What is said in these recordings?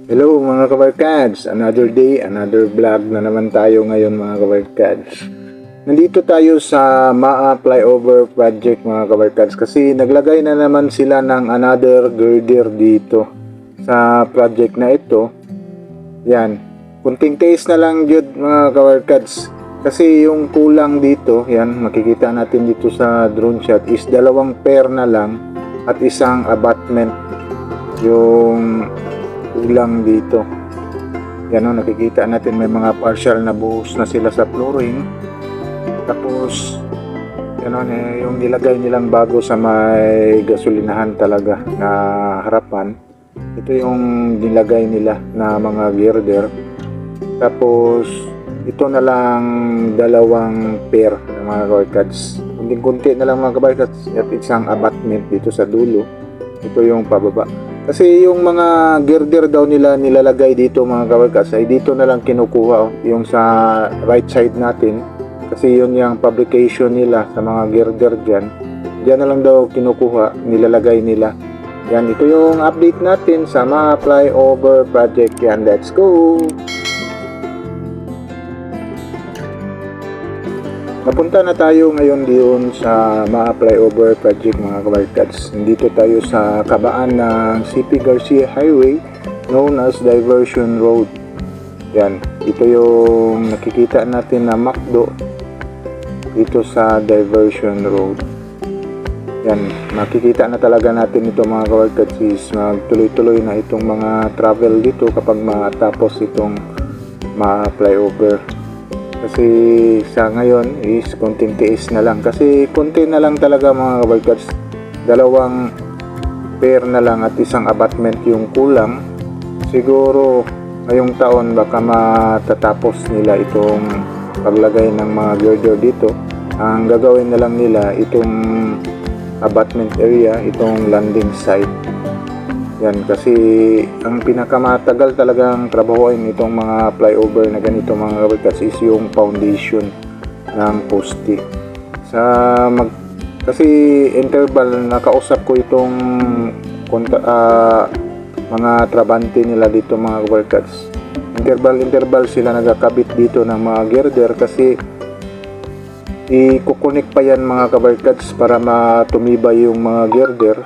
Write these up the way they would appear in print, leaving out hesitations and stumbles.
Hello mga kabarkads! Another day, another vlog na naman tayo ngayon mga kabarkads. Nandito tayo sa Maa Flyover Project mga kabarkads kasi naglagay na naman sila ng another girder dito sa project na ito. Yan, kunting taste na lang jud mga kabarkads. Kasi yung kulang dito, yan makikita natin dito sa drone shot is dalawang pair na lang at isang abutment yung kulang dito. Yan o, nakikita natin may mga partial na buhos na sila sa flooring. Tapos yan o, yung nilagay nilang bago sa may gasolinahan talaga na harapan. Ito yung nilagay nila na mga girder. Tapos ito na lang dalawang pair ng mga kabarkads. Kunti na lang mga kabarkads at isang abutment dito sa dulo. Ito yung pababa. Kasi yung mga girder daw nila nilalagay dito mga kabarkads ay dito na lang kinukuha yung sa right side natin. Kasi yun yung fabrication nila sa mga girder dyan. Dyan na lang daw kinukuha, nilalagay nila. Yan, ito yung update natin sa mga flyover project. Yan, let's go! Napunta na tayo ngayon diyon sa Maa Flyover Project mga kabarkads. Nandito tayo sa kabaan ng CP Garcia Highway known as Diversion Road. Yan, ito yung nakikita natin na McDo dito sa Diversion Road. Yan, makikita na talaga natin ito mga kabarkads is magtuloy-tuloy na itong mga travel dito kapag matapos itong Maa Flyover. Kasi sa ngayon is konting tiis na lang. Kasi konti na lang talaga mga kabarkads. Dalawang pair na lang at isang abutment yung kulang. Siguro ngayong taon baka matatapos nila itong paglagay ng mga girder dito. Ang gagawin na lang nila itong abutment area, itong landing site. Yan, kasi ang pinakamatagal talagang trabahoin itong mga flyover na ganito mga kabarkads is yung foundation ng poste. Kasi interval, nakausap ko itong mga trabante nila dito mga kabarkads. Interval sila nagkakabit dito ng mga girder kasi i-connect pa yan mga kabarkads para matumibay yung mga girder.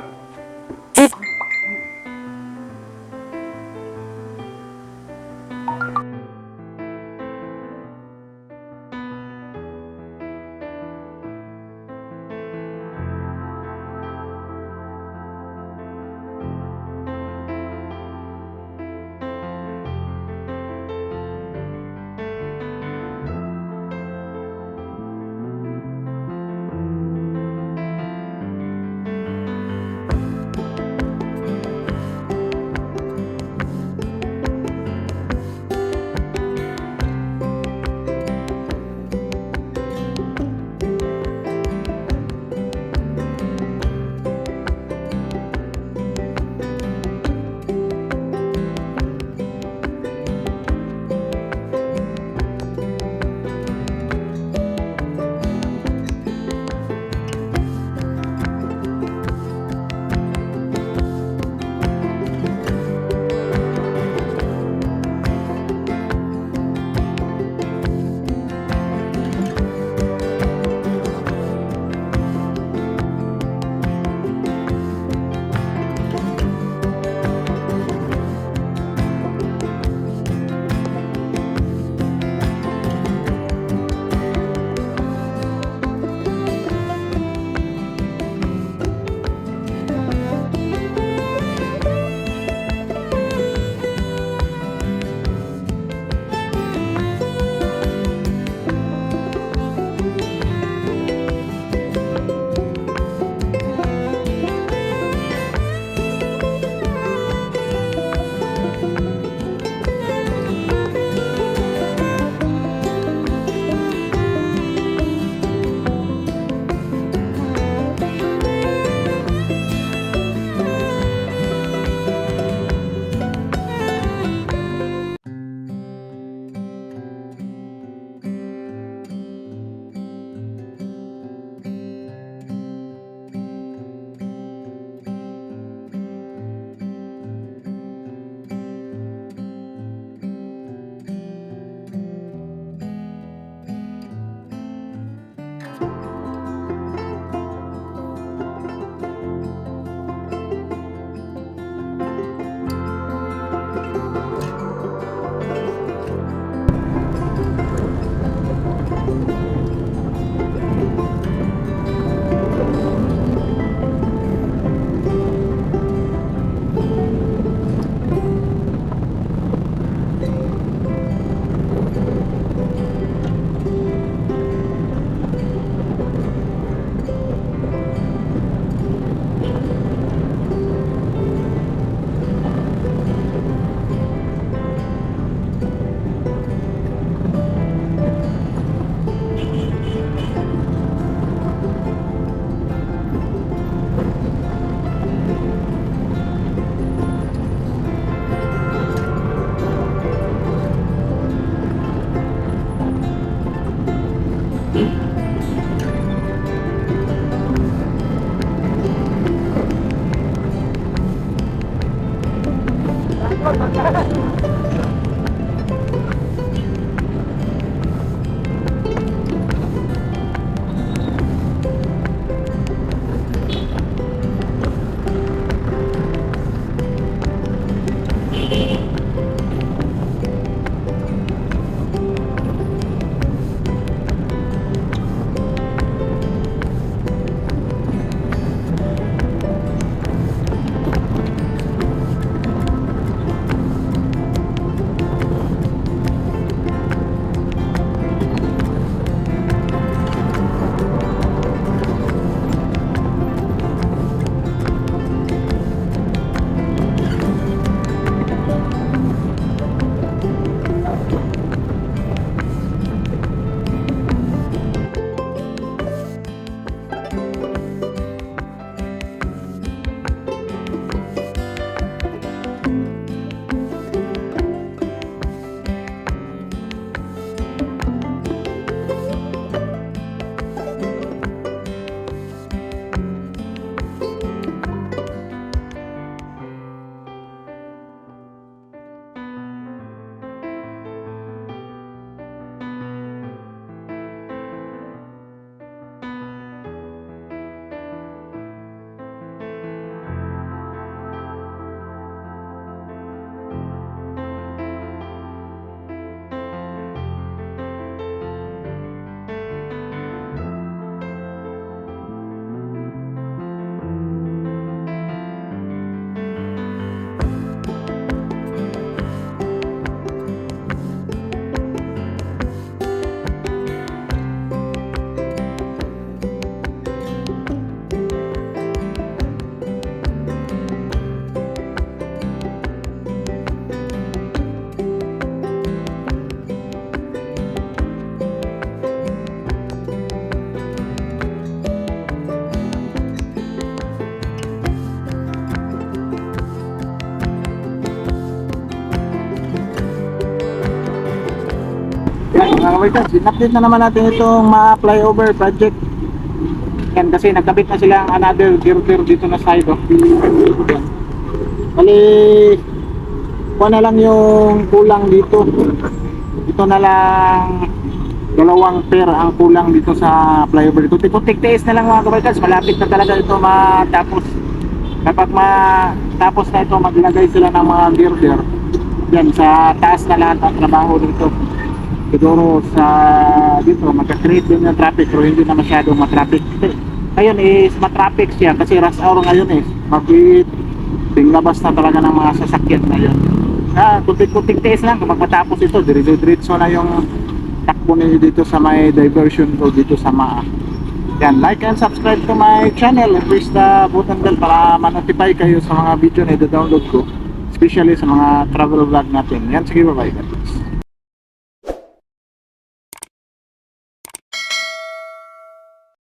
Yan mga kabarkas, in-update na naman natin itong ma-flyover project. Yan kasi nagkabit na sila ang another girder dito na side. Oh. Yan. Bali, kuha na lang yung kulang dito. Ito na lang dalawang pair ang kulang dito sa flyover dito. Tik-tiis na lang mga kabarkas, malapit na talaga ito matapos. Kapag matapos na ito, maglagay sila ng mga girder. Yan, sa taas na lahat ang trabaho dito. Siguro sa dito magka-create din ng traffic pero hindi na masyadong matraffic. Ngayon is matraffic siya kasi rush hour ngayon is labas na talaga ng mga sasakyan ngayon. Kunting-kunting tiis lang kapag matapos ito, diretso na yung takbo ninyo dito sa may diversion road dito sa MAA. Yan, like and subscribe to my channel and press the button bell para ma-notify kayo sa mga video na i-download ko, especially sa mga travel vlog natin. Yan, sige, bye-bye.